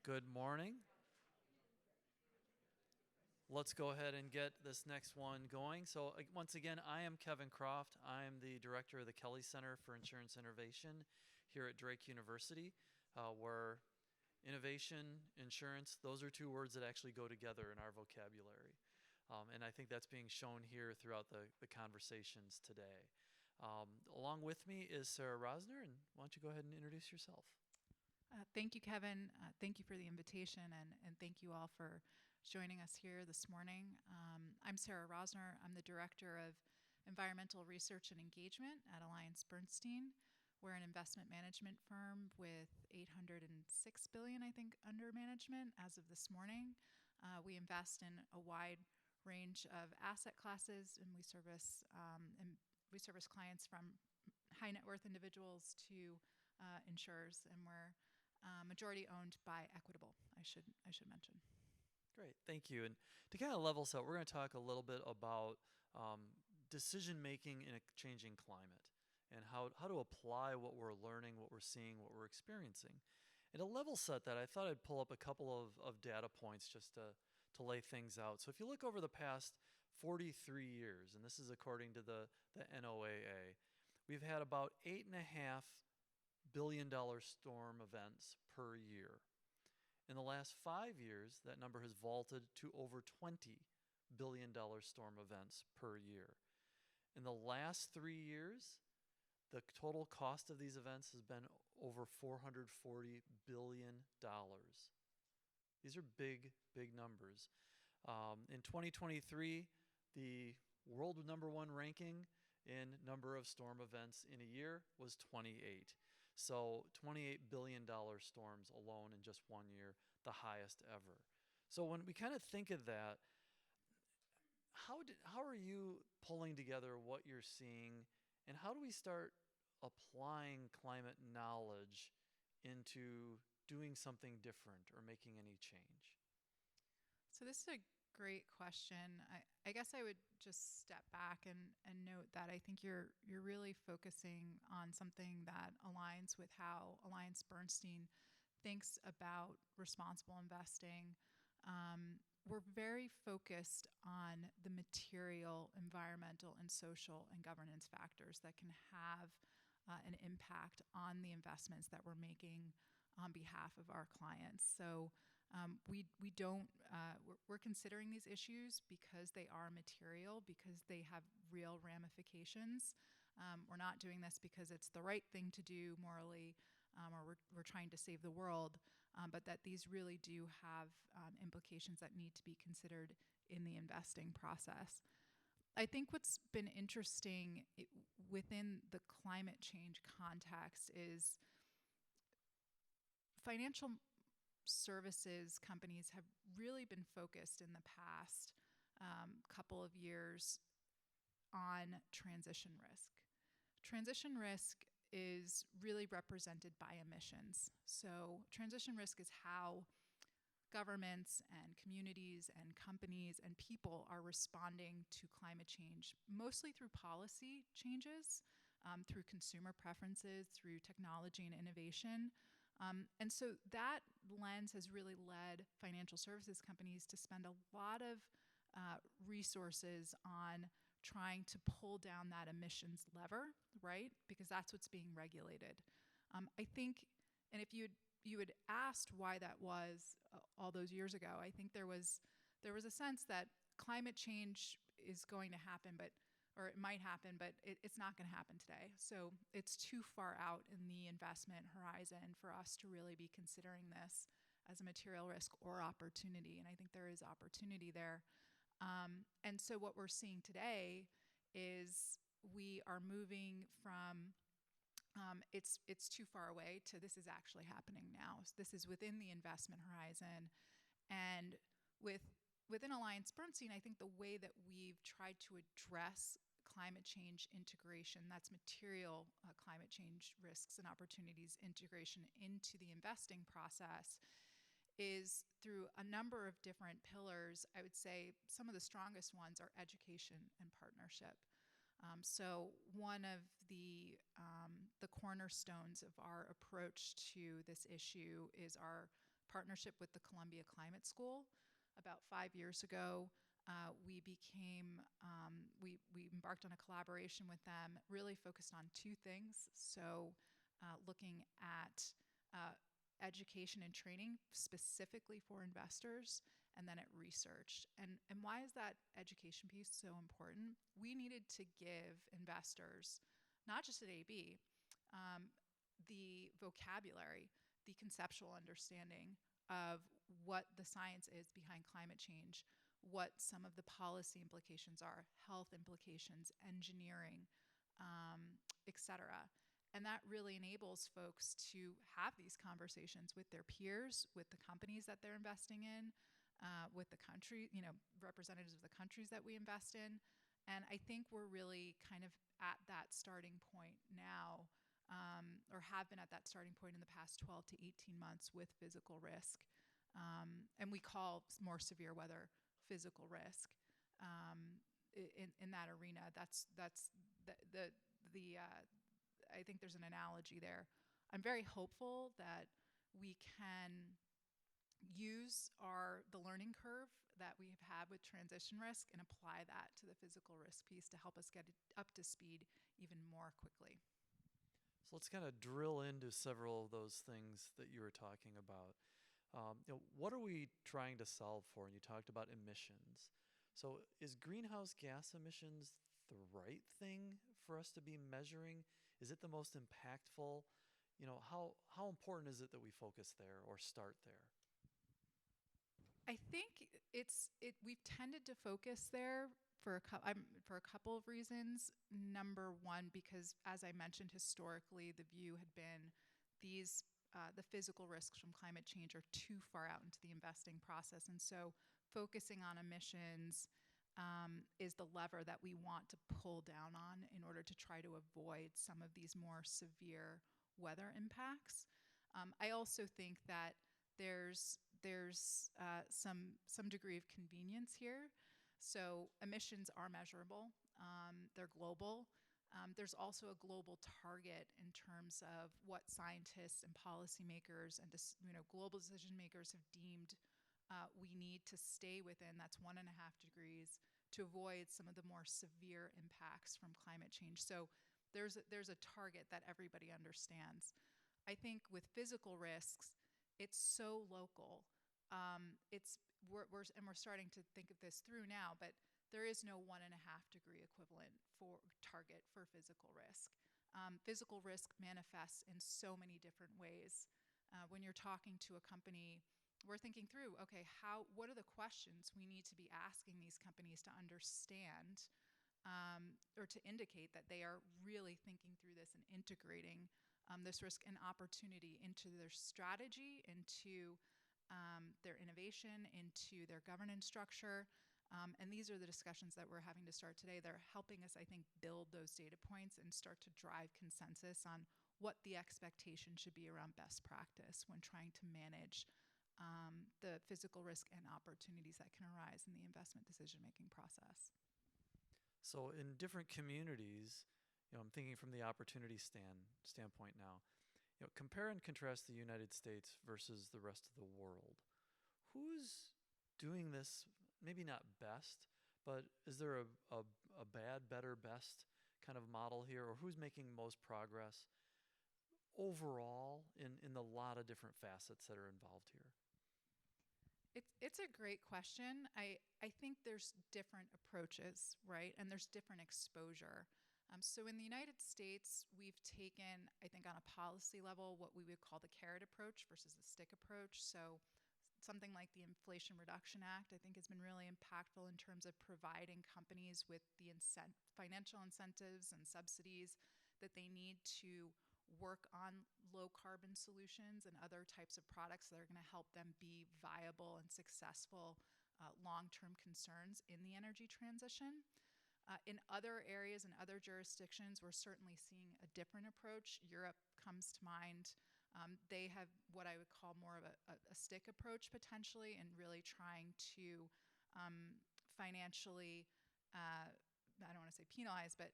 Good morning. Let's go ahead and get this next one going. So once again, I am Kevin Croft. I am the director of the Kelly Center for Insurance Innovation here at Drake University, where innovation, insurance, those are two words that actually go together in our vocabulary. And I think that's being shown here throughout the conversations today. Along with me is Sarah Rosner, and why don't you go ahead and introduce yourself? Thank you, Kevin. Thank you for the invitation, and thank you all for joining us here this morning. I'm Sarah Rosner. I'm the Director of Environmental Research and Engagement at AllianceBernstein. We're an investment management firm with $806 billion, I think, under management as of this morning. We invest in a wide range of asset classes, and we service clients from high net worth individuals to insurers, and we're majority owned by Equitable, I should mention. Great, thank you. And to kind of level set, we're going to talk a little bit about decision making in a changing climate and how to apply what we're learning, what we're seeing, what we're experiencing. And to level set that, I thought I'd pull up a couple of data points just to lay things out. So if you look over the past 43 years, and this is according to the NOAA, we've had about $8.5 billion storm events per year. In the last 5 years, that number has vaulted to over $20 billion storm events per year. In the last 3 years, the total cost of these events has been over $440 billion. These are big, big numbers. In 2023, the world number one ranking in number of storm events in a year was 28. So $28 billion storms alone in just 1 year, the highest ever. So when we kind of think of that, how are you pulling together what you're seeing, and how do we start applying climate knowledge into doing something different or making any change? So this is a great question. I guess I would just step back and note that I think you're really focusing on something that aligns with how AllianceBernstein thinks about responsible investing. We're very focused on the material, environmental, and social and governance factors that can have an impact on the investments that we're making on behalf of our clients. So we're considering these issues because they are material, because they have real ramifications. We're not doing this because it's the right thing to do morally, or we're trying to save the world, but that these really do have implications that need to be considered in the investing process. I think what's been interesting within the climate change context is financial services companies have really been focused in the past couple of years on transition risk. Transition risk is really represented by emissions. So transition risk is how governments and communities and companies and people are responding to climate change, mostly through policy changes, through consumer preferences, through technology and innovation. And so that lens has really led financial services companies to spend a lot of resources on trying to pull down that emissions lever, right? Because that's what's being regulated. I think, and if you had asked why that was all those years ago, I think there was a sense that climate change is going to happen, or it might happen, but it's not going to happen today. So it's too far out in the investment horizon for us to really be considering this as a material risk or opportunity. And I think there is opportunity there. And so what we're seeing today is we are moving from it's too far away to this is actually happening now. So this is within the investment horizon. And within AllianceBernstein, I think the way that we've tried to address climate change integration, that's material climate change risks and opportunities integration into the investing process, is through a number of different pillars. I would say some of the strongest ones are education and partnership. So one of the cornerstones of our approach to this issue is our partnership with the Columbia Climate School. About 5 years ago, we embarked on a collaboration with them, really focused on two things. So, looking at education and training specifically for investors, and then at research. And why is that education piece so important? We needed to give investors, not just at AB, the vocabulary, the conceptual understanding of what the science is behind climate change, what some of the policy implications are, health implications, engineering, etc. And that really enables folks to have these conversations with their peers, with the companies that they're investing in, with the country, representatives of the countries that we invest in. And I think we're really kind of at that starting point now, or have been at that starting point in the past 12 to 18 months with physical risk. And we call more severe weather physical risk. In that arena, that's I think there's an analogy there. I'm very hopeful that we can use the learning curve that we have had with transition risk and apply that to the physical risk piece to help us get it up to speed even more quickly. So let's kind of drill into several of those things that you were talking about. What are we trying to solve for? And you talked about emissions. So is greenhouse gas emissions the right thing for us to be measuring? Is it the most impactful? How important is it that we focus there or start there? I think we've tended to focus there for a couple of reasons. Number one, because as I mentioned, historically, the view had been the physical risks from climate change are too far out into the investing process. And so focusing on emissions is the lever that we want to pull down on in order to try to avoid some of these more severe weather impacts. I also think that there's some degree of convenience here. So emissions are measurable. They're global. There's also a global target in terms of what scientists and policymakers and global decision makers have deemed we need to stay within. That's 1.5 degrees to avoid some of the more severe impacts from climate change. So there's a target that everybody understands. I think with physical risks, it's so local. We're starting to think of this through now, but there is no 1.5 degree equivalent for target for physical risk. Physical risk manifests in so many different ways. When you're talking to a company, we're thinking through, okay, what are the questions we need to be asking these companies to understand, or to indicate that they are really thinking through this and integrating this risk and opportunity into their strategy, into their innovation, into their governance structure. And these are the discussions that we're having to start today. They're helping us, I think, build those data points and start to drive consensus on what the expectation should be around best practice when trying to manage the physical risk and opportunities that can arise in the investment decision-making process. So in different communities, I'm thinking from the opportunity standpoint now, compare and contrast the United States versus the rest of the world. Who's doing this, maybe not best, but is there a bad, better, best kind of model here? Or who's making most progress overall in the lot of different facets that are involved here? It's a great question. I think there's different approaches, right? And there's different exposure. So in the United States, we've taken, I think on a policy level, what we would call the carrot approach versus the stick approach. So something like the Inflation Reduction Act, I think, has been really impactful in terms of providing companies with the financial incentives and subsidies that they need to work on low carbon solutions and other types of products that are going to help them be viable and successful long-term concerns in the energy transition. In other areas and other jurisdictions, we're certainly seeing a different approach. Europe comes to mind. They have what I would call more of a stick approach potentially, and really trying to financially, I don't want to say penalize, but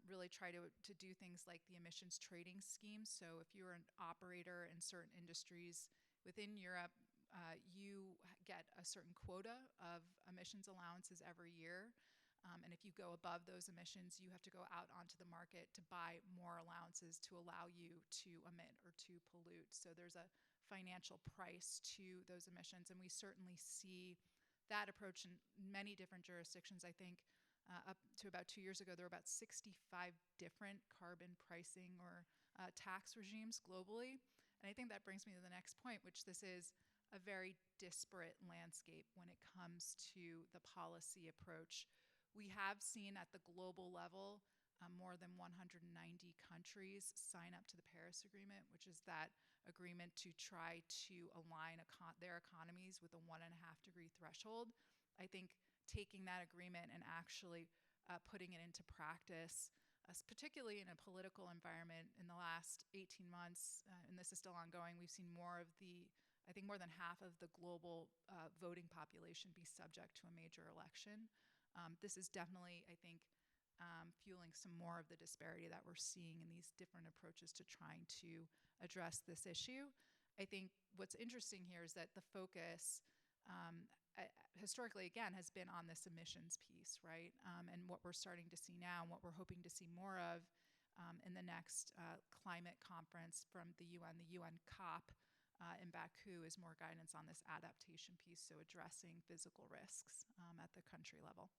really try to do things like the emissions trading scheme. So if you're an operator in certain industries, Within Europe, you get a certain quota of emissions allowances every year. And if you go above those emissions, you have to go out onto the market to buy more allowances to allow you to emit or to pollute. So there's a financial price to those emissions. And we certainly see that approach in many different jurisdictions. I think up to about 2 years ago, there were about 65 different carbon pricing or tax regimes globally. And I think that brings me to the next point, which this is a very disparate landscape when it comes to the policy approach. We have seen at the global level more than 190 countries sign up to the Paris Agreement, which is that agreement to try to align their economies with a 1.5-degree threshold. I think taking that agreement and actually putting it into practice, particularly in a political environment in the last 18 months, and this is still ongoing, we've seen more than half of the global voting population be subject to a major election. This is definitely, I think, fueling some more of the disparity that we're seeing in these different approaches to trying to address this issue. I think what's interesting here is that the focus historically, again, has been on this emissions piece, right? And what we're starting to see now and what we're hoping to see more of in the next climate conference from the UN COP in Baku is more guidance on this adaptation piece, so addressing physical risks at the country level.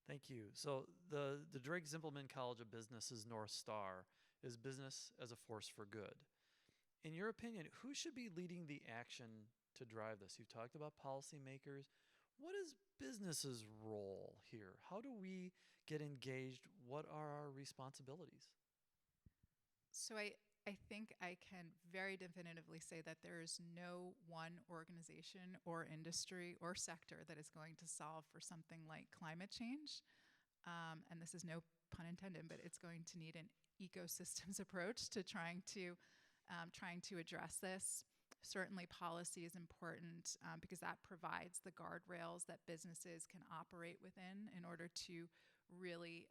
Thank you. So the Drake Zimpelman College of Business's North Star is business as a force for good. In your opinion, who should be leading the action to drive this? You've talked about policymakers. What is business's role here? How do we get engaged? What are our responsibilities? So I think I can very definitively say that there is no one organization or industry or sector that is going to solve for something like climate change. And this is no pun intended, but it's going to need an ecosystems approach to trying to address this. Certainly policy is important because that provides the guardrails that businesses can operate within in order to really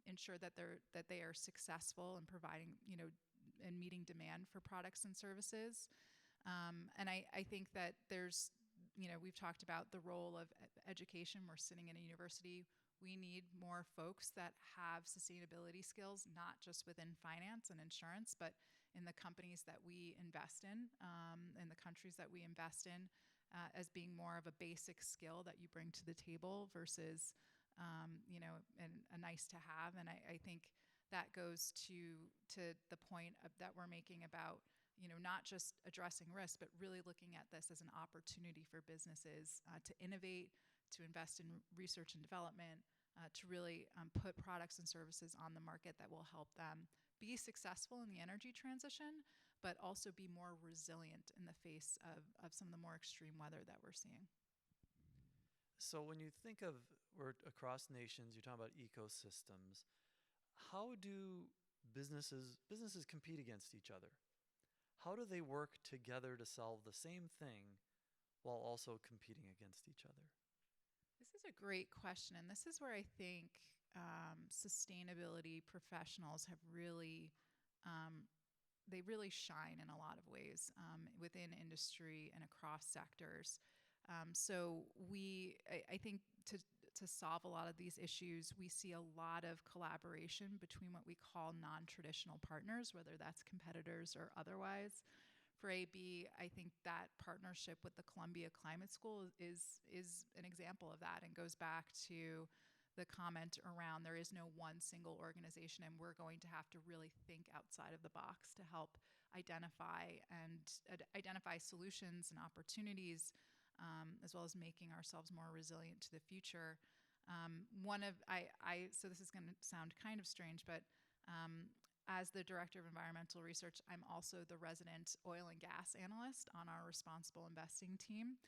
ensure that they are successful in providing, and meeting demand for products and services. And I think that there's, we've talked about the role of education. We're sitting in a university. We need more folks that have sustainability skills, not just within finance and insurance, but in the companies that we invest in the countries that we invest in, as being more of a basic skill that you bring to the table versus, a nice to have. And I think that goes to the point that we're making about, not just addressing risk, but really looking at this as an opportunity for businesses to innovate, to invest in research and development, to really put products and services on the market that will help them be successful in the energy transition, but also be more resilient in the face of some of the more extreme weather that we're seeing. So when you think of, we're across nations, you're talking about ecosystems. How do businesses compete against each other? How do they work together to solve the same thing while also competing against each other? This is a great question, and this is where I think sustainability professionals have really, they really shine in a lot of ways within industry and across sectors. So I think to solve a lot of these issues, we see a lot of collaboration between what we call non-traditional partners, whether that's competitors or otherwise. For AB, I think that partnership with the Columbia Climate School is an example of that and goes back to the comment around there is no one single organization, and we're going to have to really think outside of the box to help identify solutions and opportunities, as well as making ourselves more resilient to the future. So this is going to sound kind of strange, but as the Director of Environmental Research, I'm also the resident oil and gas analyst on our responsible investing team.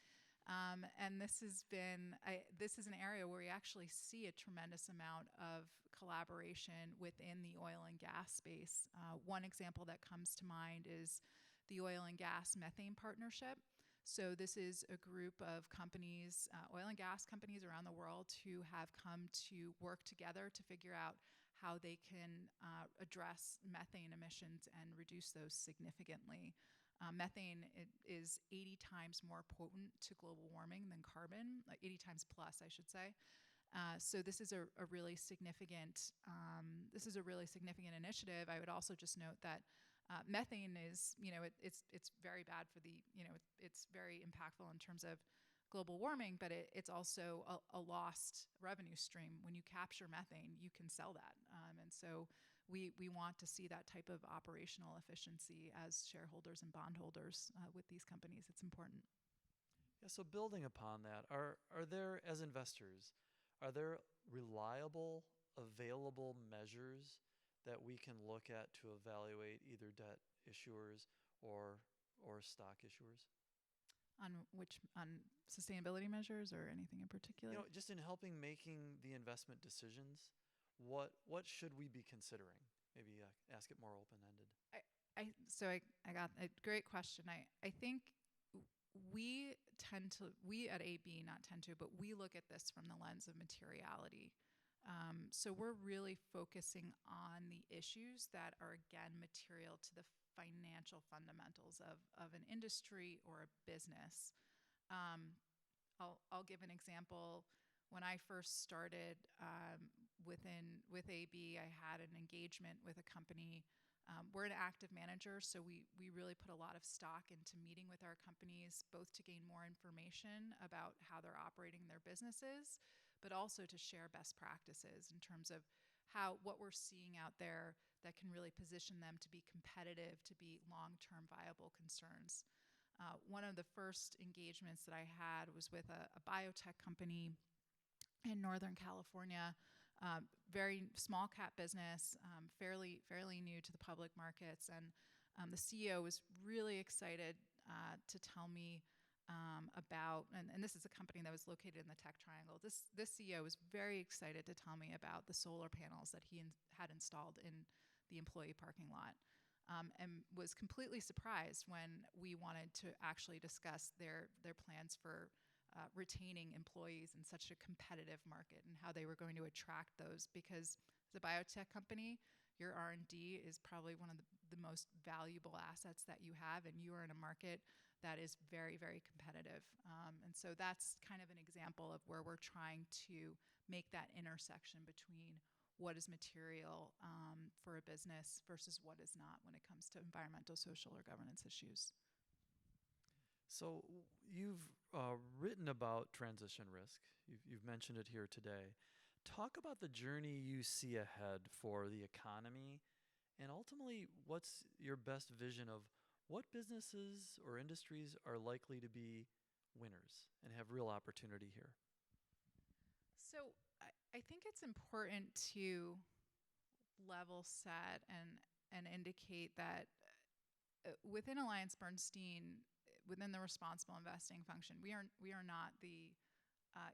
And this is an area where we actually see a tremendous amount of collaboration within the oil and gas space. One example that comes to mind is the Oil and Gas Methane Partnership. So this is a group of companies, oil and gas companies around the world, who have come to work together to figure out how they can address methane emissions and reduce those significantly. Methane is 80 times more potent to global warming than carbon, like 80 times plus, I should say. So this is a really significant initiative. I would also just note that methane is, it's very bad for it's very impactful in terms of global warming, but it's also a lost revenue stream. When you capture methane, you can sell that, and so we want to see that type of operational efficiency as shareholders and bondholders with these companies. It's important. Yeah, so building upon that, are there, as investors, are there reliable, available measures that we can look at to evaluate either debt issuers or stock issuers? On sustainability measures or anything in particular? Just in helping making the investment decisions, what should we be considering? Maybe ask it more open-ended. I got a great question. I think we at AB not tend to, but we look at this from the lens of materiality. So we're really focusing on the issues that are, again, material to the financial fundamentals of an industry or a business. I'll give an example. When I first started with AB, I had an engagement with a company. We're an active manager, so we really put a lot of stock into meeting with our companies, both to gain more information about how they're operating their businesses, but also to share best practices in terms of what we're seeing out there that can really position them to be competitive, to be long-term viable concerns. One of the first engagements that I had was with a biotech company in Northern California, very small cap business, fairly new to the public markets. And the CEO was really excited to tell me about, and this is a company that was located in the Tech Triangle. This CEO was very excited to tell me about the solar panels that he had installed in the employee parking lot, and was completely surprised when we wanted to actually discuss their plans for retaining employees in such a competitive market and how they were going to attract those. Because as a biotech company, your R&D is probably one of the most valuable assets that you have, and you are in a market that is very, very competitive. And so that's kind of an example of where we're trying to make that intersection between what is material for a business versus what is not when it comes to environmental, social, or governance issues. So you've written about transition risk. You've mentioned it here today. Talk about the journey you see ahead for the economy, and ultimately, what's your best vision of what businesses or industries are likely to be winners and have real opportunity here? So I think it's important to level set and indicate that within AllianceBernstein, within the responsible investing function, we are not the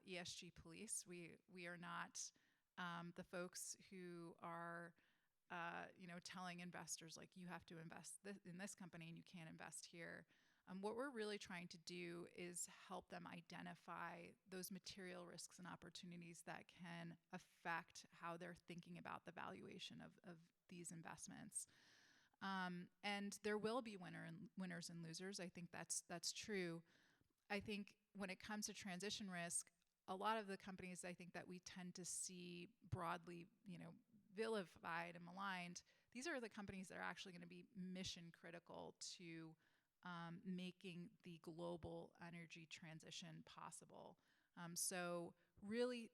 ESG police. We are not the folks who are telling investors, like, you have to invest in this company and you can't invest here. What we're really trying to do is help them identify those material risks and opportunities that can affect how they're thinking about the valuation of these investments. And there will be winners and losers. I think that's true. I think when it comes to transition risk, a lot of the companies I think that we tend to see broadly, vilified and maligned, these are the companies that are actually going to be mission critical to making the global energy transition possible. So really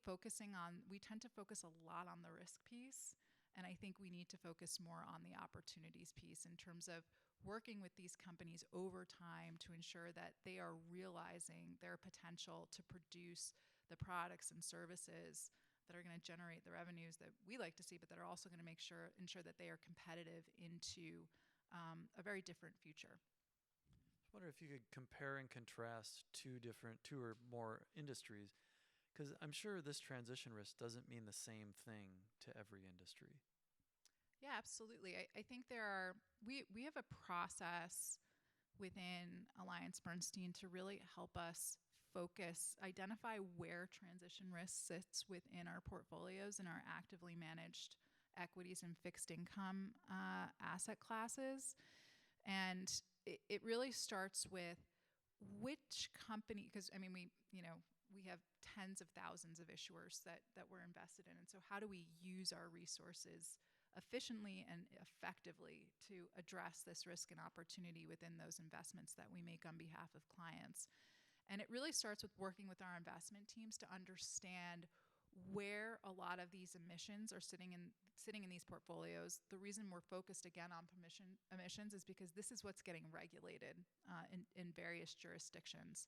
we tend to focus a lot on the risk piece. And I think we need to focus more on the opportunities piece in terms of working with these companies over time to ensure that they are realizing their potential to produce the products and services that are going to generate the revenues that we like to see, but that are also going to ensure that they are competitive into a very different future. I wonder if you could compare and contrast two or more industries, because I'm sure this transition risk doesn't mean the same thing to every industry. Yeah, absolutely. I think we have a process within AllianceBernstein to really help us identify where transition risk sits within our portfolios and our actively managed equities and fixed income asset classes. And it really starts with which company, because I mean, we have tens of thousands of issuers that we're invested in. And so how do we use our resources efficiently and effectively to address this risk and opportunity within those investments that we make on behalf of clients? And it really starts with working with our investment teams to understand where a lot of these emissions are sitting in these portfolios. The reason we're focused again on emissions is because this is what's getting regulated in various jurisdictions.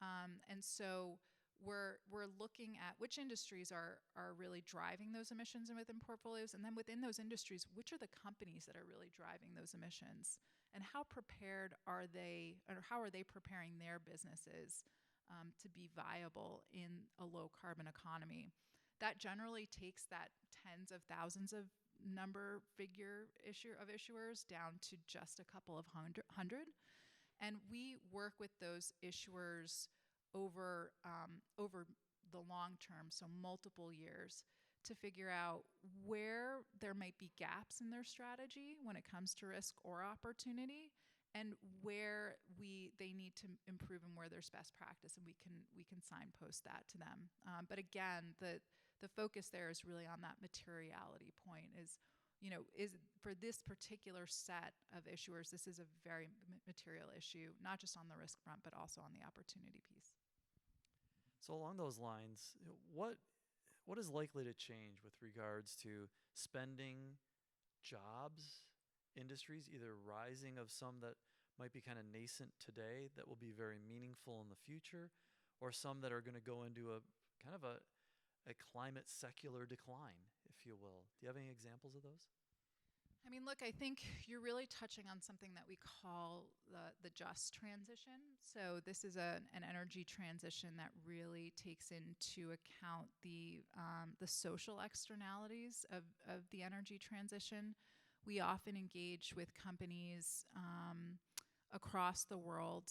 And so we're looking at which industries are really driving those emissions within portfolios, and then within those industries, which are the companies that are really driving those emissions, and how prepared are they, or how are they preparing their businesses to be viable in a low carbon economy. That generally takes that tens of thousands of figure of issuers down to just a couple of hundred. And we work with those issuers over the long term, so multiple years, to figure out where there might be gaps in their strategy when it comes to risk or opportunity, and where they need to improve and where there's best practice, and we can signpost that to them. But again, the focus there is really on that materiality point. Is for this particular set of issuers, this is a very material issue, not just on the risk front, but also on the opportunity piece. So along those lines, what is likely to change with regards to spending, jobs, industries, either rising of some that might be kind of nascent today that will be very meaningful in the future, or some that are going to go into a kind of a climate secular decline, if you will? Do you have any examples of those? I mean, look, I think you're really touching on something that we call the just transition. So this is an energy transition that really takes into account the social externalities of the energy transition. We often engage with companies across the world,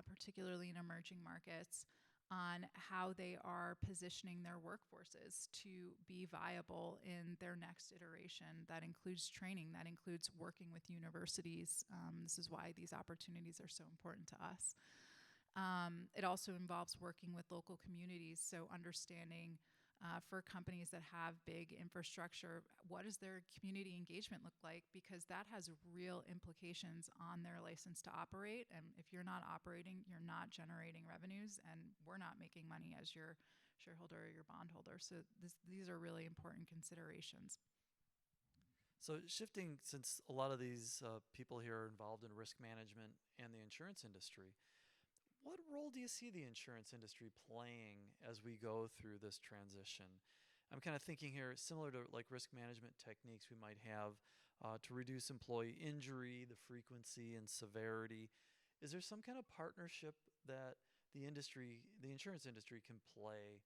particularly in emerging markets, on how they are positioning their workforces to be viable in their next iteration. That includes training, that includes working with universities. This is why these opportunities are so important to us. It also involves working with local communities, so understanding for companies that have big infrastructure, what does their community engagement look like? Because that has real implications on their license to operate. And if you're not operating, you're not generating revenues, and we're not making money as your shareholder or your bondholder. So these are really important considerations. So shifting, since a lot of these people here are involved in risk management and the insurance industry, what role do you see the insurance industry playing as we go through this transition? I'm kind of thinking here, similar to like risk management techniques we might have to reduce employee injury, the frequency and severity. Is there some kind of partnership that the insurance industry can play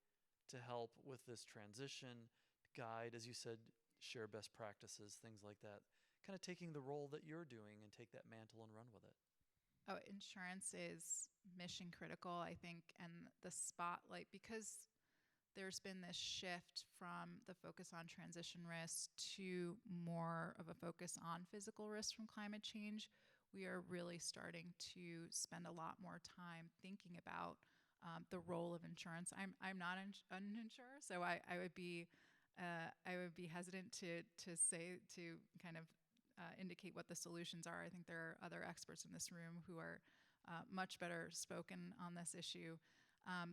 to help with this transition, guide, as you said, share best practices, things like that, kind of taking the role that you're doing and take that mantle and run with it? Oh, insurance is mission critical, I think, and the spotlight, because there's been this shift from the focus on transition risk to more of a focus on physical risk from climate change. We are really starting to spend a lot more time thinking about the role of insurance. I'm not an insurer, so I would be hesitant to say, to kind of indicate what the solutions are. I think there are other experts in this room who are much better spoken on this issue.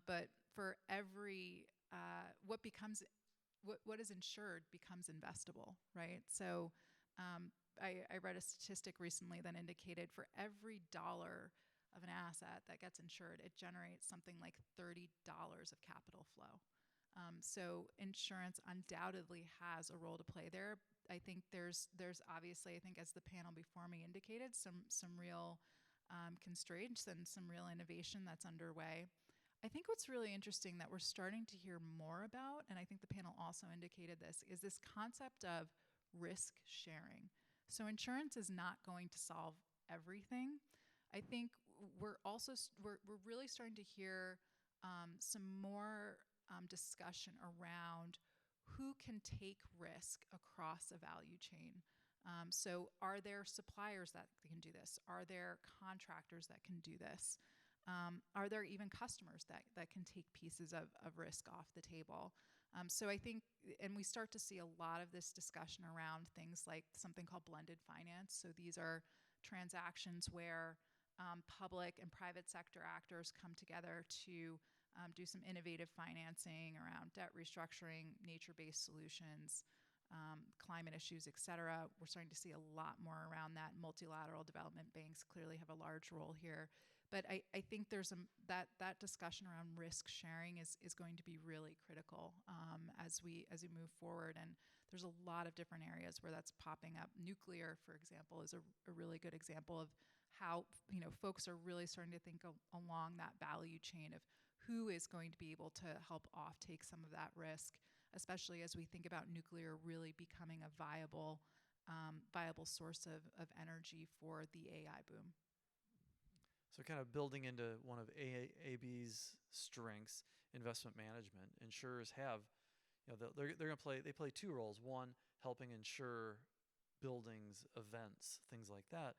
But for every what is insured becomes investable, right? So I read a statistic recently that indicated for every dollar of an asset that gets insured, it generates something like $30 of capital flow. So insurance undoubtedly has a role to play there. I think there's obviously, I think as the panel before me indicated, some real constraints and some real innovation that's underway. I think what's really interesting that we're starting to hear more about, and I think the panel also indicated this, is this concept of risk sharing. So insurance is not going to solve everything. I think we're really starting to hear some more discussion around who can take risk across a value chain. So are there suppliers that can do this? Are there contractors that can do this? Are there even customers that can take pieces of risk off the table? So I think, and we start to see a lot of this discussion around things like something called blended finance. So these are transactions where public and private sector actors come together to do some innovative financing around debt restructuring, nature-based solutions, climate issues, et cetera. We're starting to see a lot more around that. Multilateral development banks clearly have a large role here. But I think there's that discussion around risk sharing is going to be really critical as we move forward. And there's a lot of different areas where that's popping up. Nuclear, for example, is a really good example of how folks are really starting to think along that value chain of who is going to be able to help offtake some of that risk, especially as we think about nuclear really becoming a viable source of energy for the AI boom. So kind of building into one of AB's strengths, investment management, insurers have, they're going to play two roles. One, helping insure buildings, events, things like that.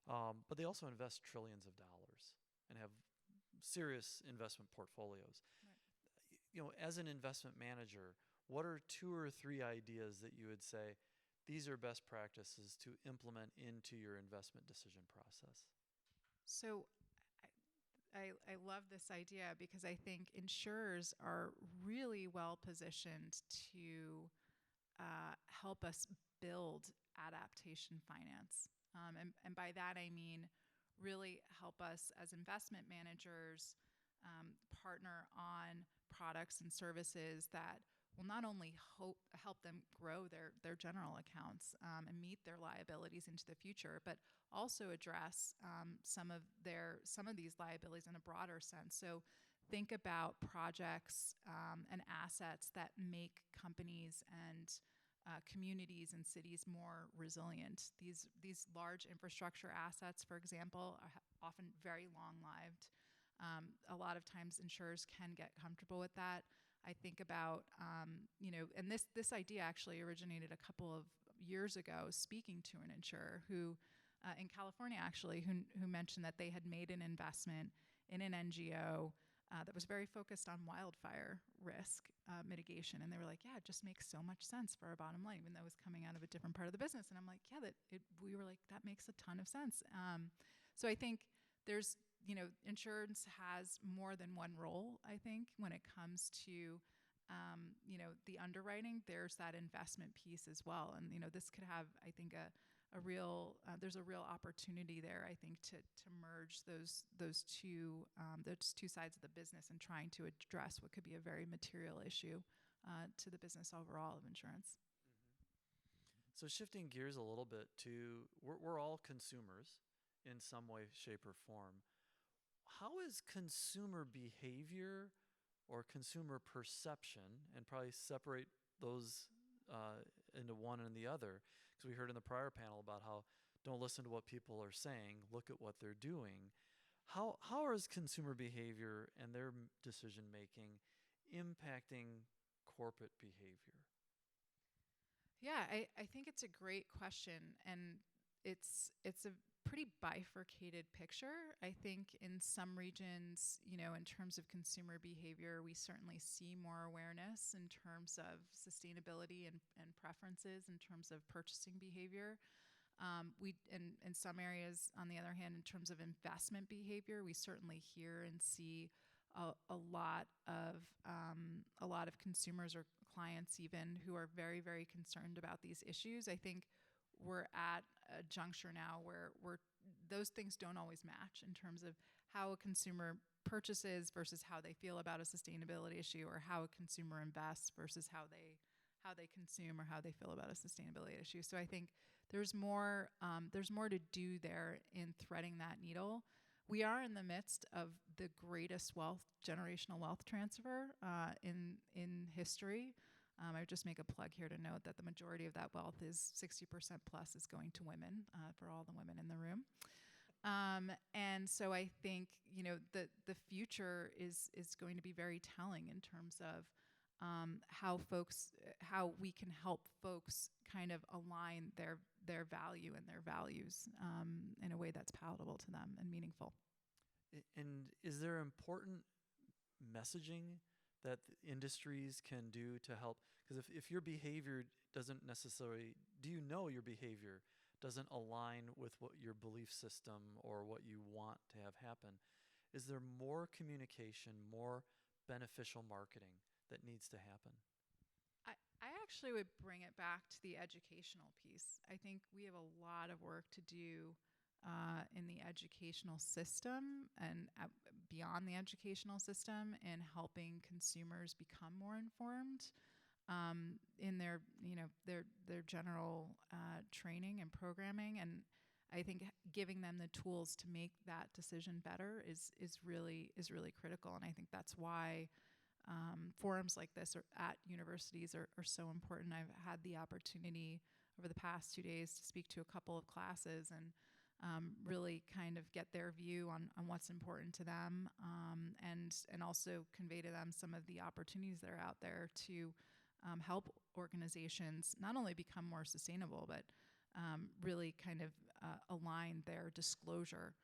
But they also invest trillions of dollars and have serious investment portfolios. Right. As an investment manager, what are 2 or 3 ideas that you would say these are best practices to implement into your investment decision process? So I love this idea because I think insurers are really well positioned to help us build adaptation finance. And by that, I mean really help us as investment managers partner on products and services that will not only help them grow their general accounts and meet their liabilities into the future, but also address some of these liabilities in a broader sense. So think about projects and assets that make companies and communities and cities more resilient. These large infrastructure assets, for example, are often very long-lived. A lot of times insurers can get comfortable with that. I think about, and this idea actually originated a couple of years ago, speaking to an insurer who, in California actually, who mentioned that they had made an investment in an NGO that was very focused on wildfire risk mitigation. And they were like, yeah, it just makes so much sense for our bottom line, even though it was coming out of a different part of the business. And I'm like, yeah, we were like, that makes a ton of sense. So I think there's, insurance has more than one role, I think, when it comes to, the underwriting. There's that investment piece as well. And, this could have, I think, there's a real opportunity there, I think, to merge those two sides of the business and trying to address what could be a very material issue to the business overall of insurance. So shifting gears a little bit we're all consumers in some way, shape, or form. How is consumer behavior or consumer perception, and probably separate those into one and the other, because we heard in the prior panel about how don't listen to what people are saying, look at what they're doing. How is consumer behavior and their decision making impacting corporate behavior? Yeah, I think it's a great question, and it's a pretty bifurcated picture. I think in some regions, in terms of consumer behavior, we certainly see more awareness in terms of sustainability and preferences in terms of purchasing behavior. In some areas, on the other hand, in terms of investment behavior, we certainly hear and see a lot of consumers or clients even who are very, very concerned about these issues. I think we're at a juncture now where those things don't always match in terms of how a consumer purchases versus how they feel about a sustainability issue, or how a consumer invests versus how they consume or how they feel about a sustainability issue. So I think there's more to do there in threading that needle. We are in the midst of the greatest generational wealth transfer in history. I would just make a plug here to note that the majority of that wealth is 60% plus is going to women, for all the women in the room. And so I think, the future is going to be very telling in terms of how we can help folks kind of align their value and their values in a way that's palatable to them and meaningful. And is there important messaging that industries can do to help? Because if your behavior doesn't necessarily, do you know your behavior doesn't align with what your belief system or what you want to have happen, is there more communication, more beneficial marketing that needs to happen? I actually would bring it back to the educational piece. I think we have a lot of work to do in the educational system and beyond the educational system in helping consumers become more informed in their their general training and programming. And I think giving them the tools to make that decision better is really critical. And I think that's why forums like this at universities are so important. I've had the opportunity over the past 2 days to speak to a couple of classes and really kind of get their view on what's important to them, and also convey to them some of the opportunities that are out there to help organizations not only become more sustainable, but really kind of align their disclosure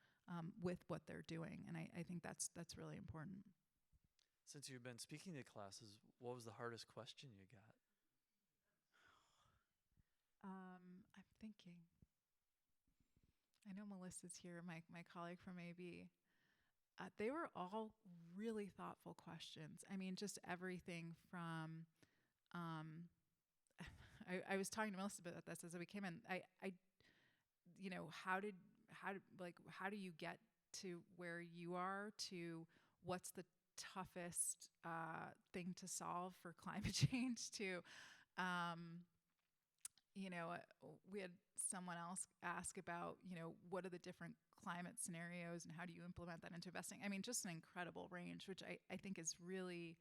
with what they're doing. And I think that's really important. Since you've been speaking to classes, what was the hardest question you got? I'm thinking. I know Melissa's here, my colleague from AB. They were all really thoughtful questions. I mean, just everything from. I was talking to Melissa about this as we came in. How do you get to where you are, to what's the toughest thing to solve for climate change, to we had someone else ask about, what are the different climate scenarios and how do you implement that into investing? I mean, just an incredible range, which I think is really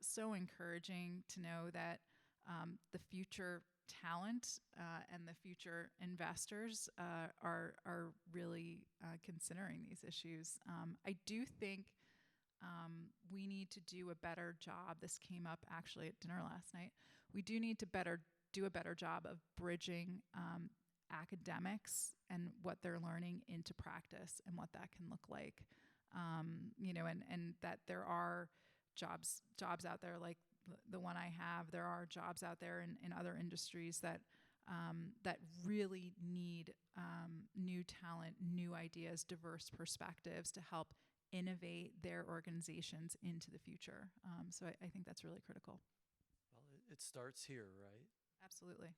so encouraging to know that the future talent and the future investors are really considering these issues. I do think we need to do a better job. This came up actually at dinner last night. We do need to do a better job of bridging academics and what they're learning into practice and what that can look like. And that there are jobs out there like the one I have. There are jobs out there in other industries that really need new talent, new ideas, diverse perspectives to help innovate their organizations into the future. So I think that's really critical. Well, it starts here, right? Absolutely.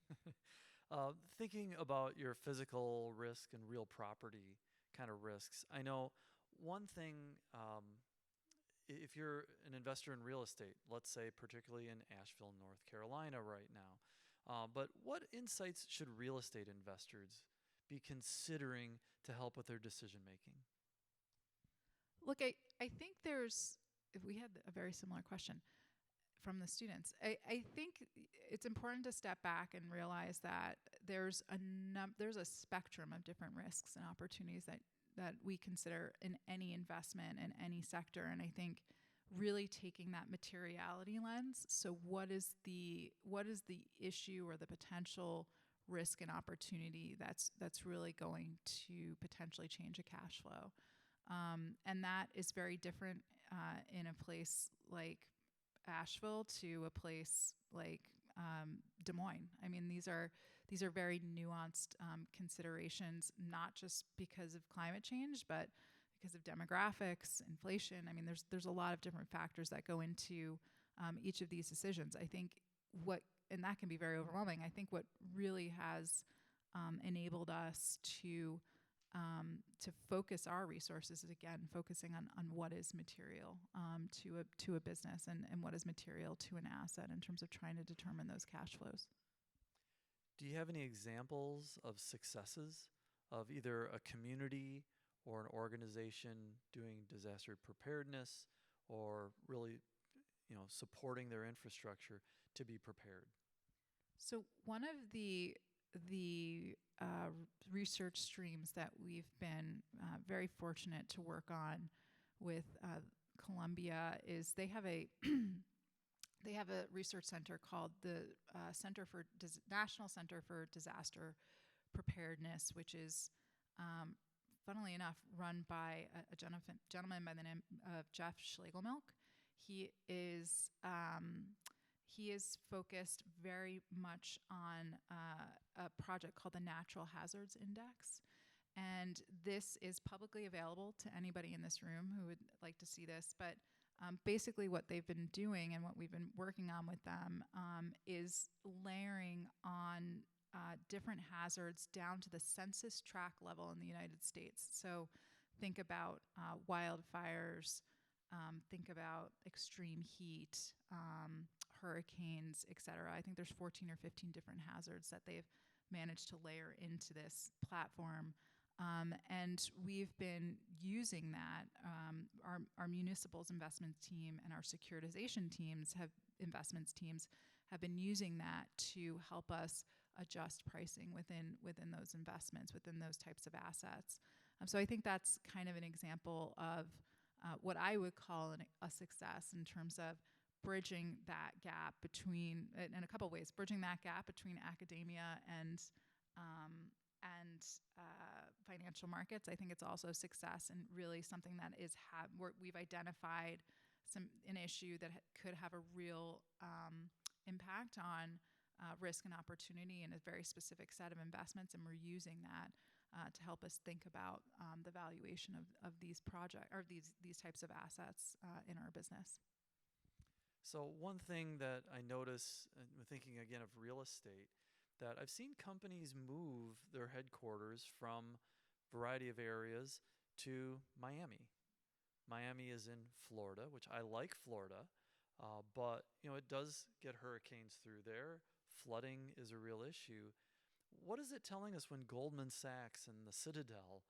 Thinking about your physical risk and real property kind of risks, I know one thing, if you're an investor in real estate, let's say particularly in Asheville, North Carolina right now, but what insights should real estate investors be considering to help with their decision making? Look, I think if we had a very similar question from the students, I think it's important to step back and realize that there's a spectrum of different risks and opportunities that we consider in any investment in any sector. And I think really taking that materiality lens. So what is the issue or the potential risk and opportunity that's really going to potentially change a cash flow? And that is very different in a place like Asheville to a place like Des Moines. I mean, these are very nuanced considerations, not just because of climate change, but because of demographics, inflation. I mean, there's a lot of different factors that go into each of these decisions. I think and that can be very overwhelming. I think what really has enabled us to focus our resources is, again, focusing on what is material to a business and what is material to an asset in terms of trying to determine those cash flows. Do you have any examples of successes of either a community or an organization doing disaster preparedness or really, supporting their infrastructure to be prepared? So one of the research streams that we've been very fortunate to work on with Columbia is they have a they have a research center called the National Center for Disaster preparedness, which is, funnily enough, run by a gentleman by the name of Jeff Schlegelmilk. He is focused very much on a project called the Natural Hazards Index. And this is publicly available to anybody in this room who would like to see this. But basically what they've been doing and what we've been working on with them is layering on different hazards down to the census tract level in the United States. So think about wildfires, think about extreme heat, hurricanes, et cetera. I think there's 14 or 15 different hazards that they've managed to layer into this platform. And we've been using that. Our municipals investment team and our securitization investments teams have been using that to help us adjust pricing within those investments, within those types of assets. So I think that's kind of an example of what I would call a success in terms of bridging that gap between, in a couple of ways, bridging that gap between academia and financial markets. I think it's also success and really something that is where we've identified an issue that could have a real impact on risk and opportunity in a very specific set of investments, and we're using that to help us think about the valuation of these projects or these types of assets in our business. So one thing that I notice, and thinking again of real estate, that I've seen companies move their headquarters from a variety of areas to Miami. Miami is in Florida, which I like Florida, but it does get hurricanes through there. Flooding is a real issue. What is it telling us when Goldman Sachs and the Citadel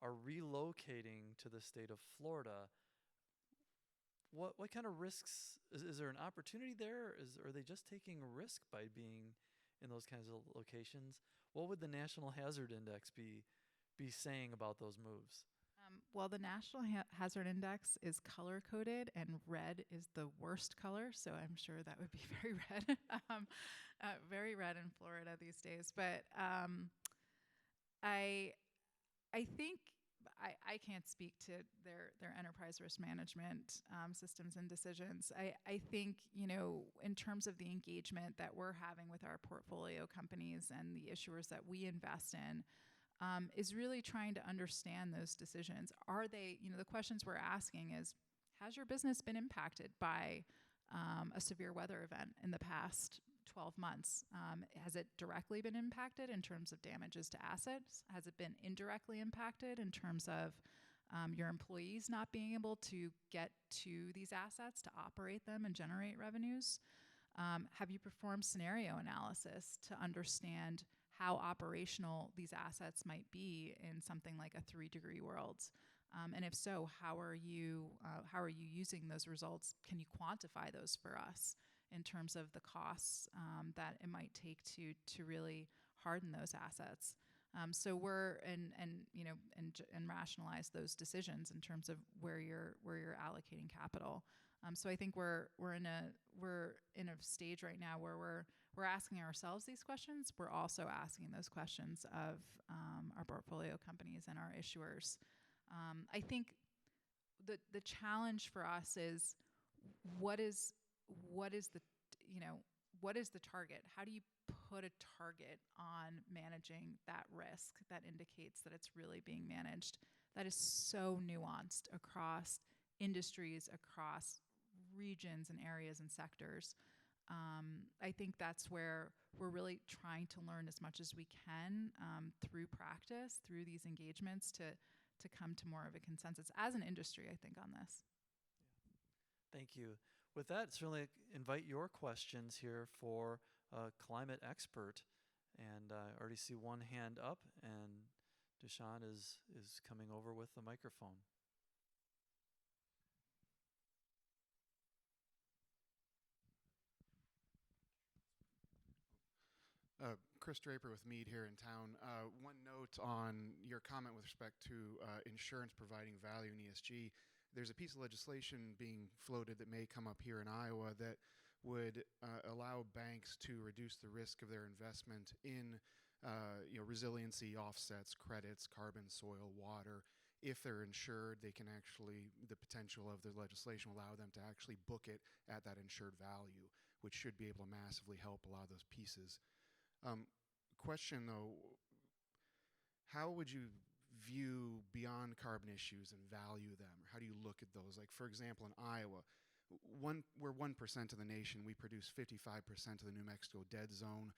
are relocating to the state of Florida? What kind of risks? Is there an opportunity there? Are they just taking a risk by being in those kinds of locations? What would the National Hazard Index be saying about those moves? Well, the National Hazard Index is color-coded, and red is the worst color, so I'm sure that would be very red. Very red in Florida these days. But I think I can't speak to their enterprise risk management systems and decisions. I think, in terms of the engagement that we're having with our portfolio companies and the issuers that we invest in, is really trying to understand those decisions. Are they, the questions we're asking is, has your business been impacted by a severe weather event in the past 12 months? Has it directly been impacted in terms of damages to assets? Has it been indirectly impacted in terms of your employees not being able to get to these assets to operate them and generate revenues? Have you performed scenario analysis to understand how operational these assets might be in something like a 3-degree world? And if so, how are you using those results? Can you quantify those for us in terms of the costs that it might take to really harden those assets? So we're and rationalize those decisions in terms of where you're allocating capital. So I think we're in a stage right now where we're asking ourselves these questions. We're also asking those questions of our portfolio companies and our issuers. I think the challenge for us is what is the target? How do you put a target on managing that risk that indicates that it's really being managed? That is so nuanced across industries, across regions and areas and sectors. I think that's where we're really trying to learn as much as we can through practice, through these engagements to come to more of a consensus as an industry, I think, on this. Thank you. With that, certainly invite your questions here for a climate expert. And I already see one hand up, and Deshaun is coming over with the microphone. Chris Draper with Mead here in town. One note on your comment with respect to insurance providing value in ESG. There's a piece of legislation being floated that may come up here in Iowa that would allow banks to reduce the risk of their investment in resiliency offsets, credits, carbon, soil, water. If they're insured, they can actually, the potential of the legislation will allow them to actually book it at that insured value, which should be able to massively help a lot of those pieces. Question though, how would you view beyond carbon issues and value them? Or how do you look at those? Like, for example, in Iowa, we're 1% of the nation. We produce 55% of the New Mexico dead zone.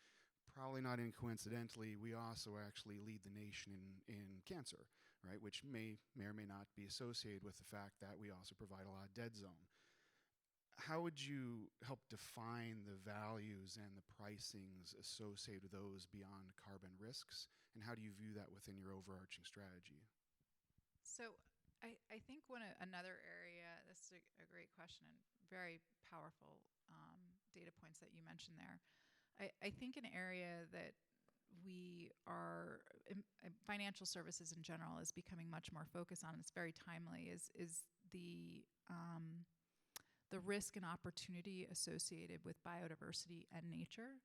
Probably not incoincidentally, we also actually lead the nation in cancer, right? Which may or may not be associated with the fact that we also provide a lot of dead zone. How would you help define the values and the pricings associated with those beyond carbon risks? And how do you view that within your overarching strategy? So I think another area, this is a great question and very powerful data points that you mentioned there. I think an area that we are, financial services in general is becoming much more focused on, it's very timely, is the risk and opportunity associated with biodiversity and nature.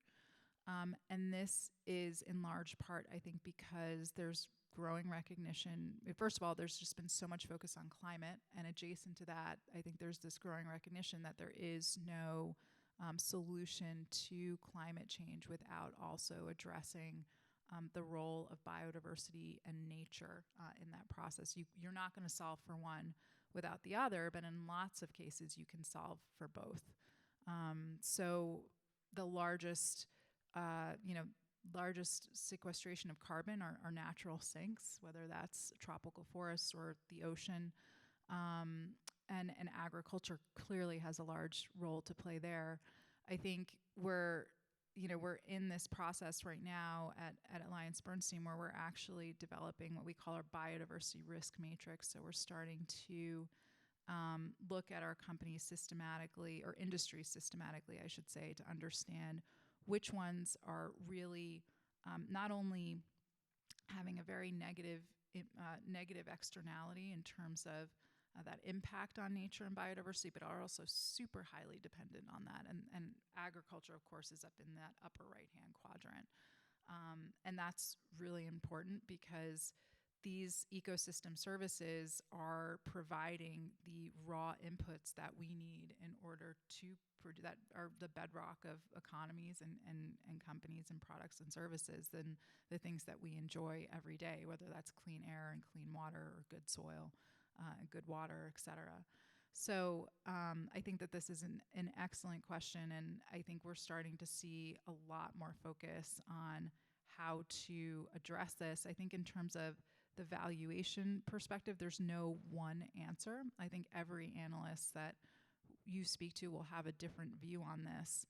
And this is in large part, I think, because there's growing recognition. First of all, there's just been so much focus on climate, and adjacent to that, I think there's this growing recognition that there is no solution to climate change without also addressing the role of biodiversity and nature in that process. You're not going to solve for one without the other, but in lots of cases, you can solve for both. So the largest sequestration of carbon are natural sinks, whether that's tropical forests or the ocean. And agriculture clearly has a large role to play there. I think we're in this process right now at AllianceBernstein where we're actually developing what we call our biodiversity risk matrix. So we're starting to look at our companies systematically, or industries systematically, I should say, to understand which ones are really not only having a very negative externality in terms of that impact on nature and biodiversity, but are also super highly dependent on that. And agriculture, of course, is up in that upper right-hand quadrant. And that's really important because these ecosystem services are providing the raw inputs that we need in order to that are the bedrock of economies and companies and products and services, and the things that we enjoy every day, whether that's clean air and clean water or good soil and good water, et cetera. So I think that this is an excellent question, and I think we're starting to see a lot more focus on how to address this. I think in terms of the valuation perspective, there's no one answer. I think every analyst that you speak to will have a different view on this.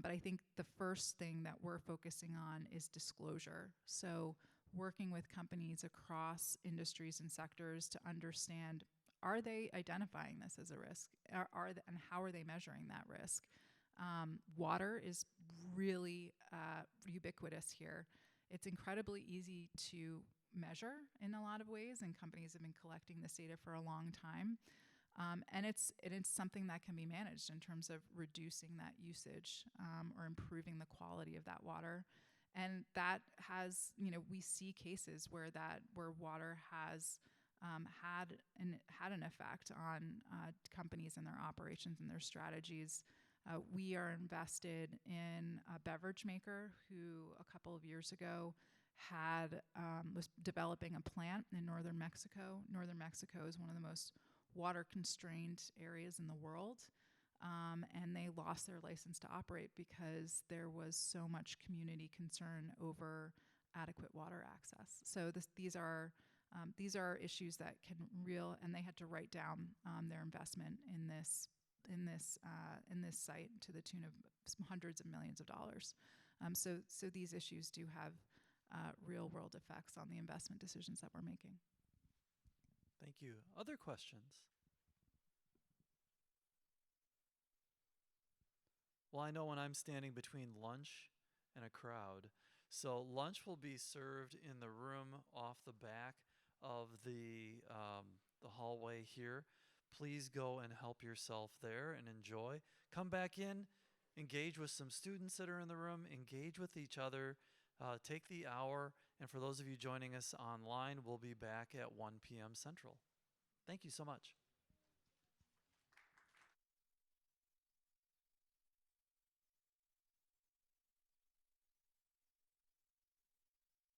But I think the first thing that we're focusing on is disclosure. So working with companies across industries and sectors to understand, are they identifying this as a risk? And how are they measuring that risk? Water is really ubiquitous here. It's incredibly easy to measure in a lot of ways, and companies have been collecting this data for a long time. And it's something that can be managed in terms of reducing that usage or improving the quality of that water. And that has, we see cases where water has had an effect on companies and their operations and their strategies. We are invested in a beverage maker who a couple of years ago was developing a plant in northern Mexico. Northern Mexico is one of the most water-constrained areas in the world, and they lost their license to operate because there was so much community concern over adequate water access. So these are issues that and they had to write down their investment in this site to the tune of hundreds of millions of dollars. So these issues do have real-world effects on the investment decisions that we're making. Thank you. Other questions? Well, I know when I'm standing between lunch and a crowd. So lunch will be served in the room off the back of the hallway here. Please go and help yourself there and enjoy. Come back in, engage with some students that are in the room, engage with each other. take the hour. And for those of you joining us online, we'll be back at 1 p.m. Central. Thank you so much.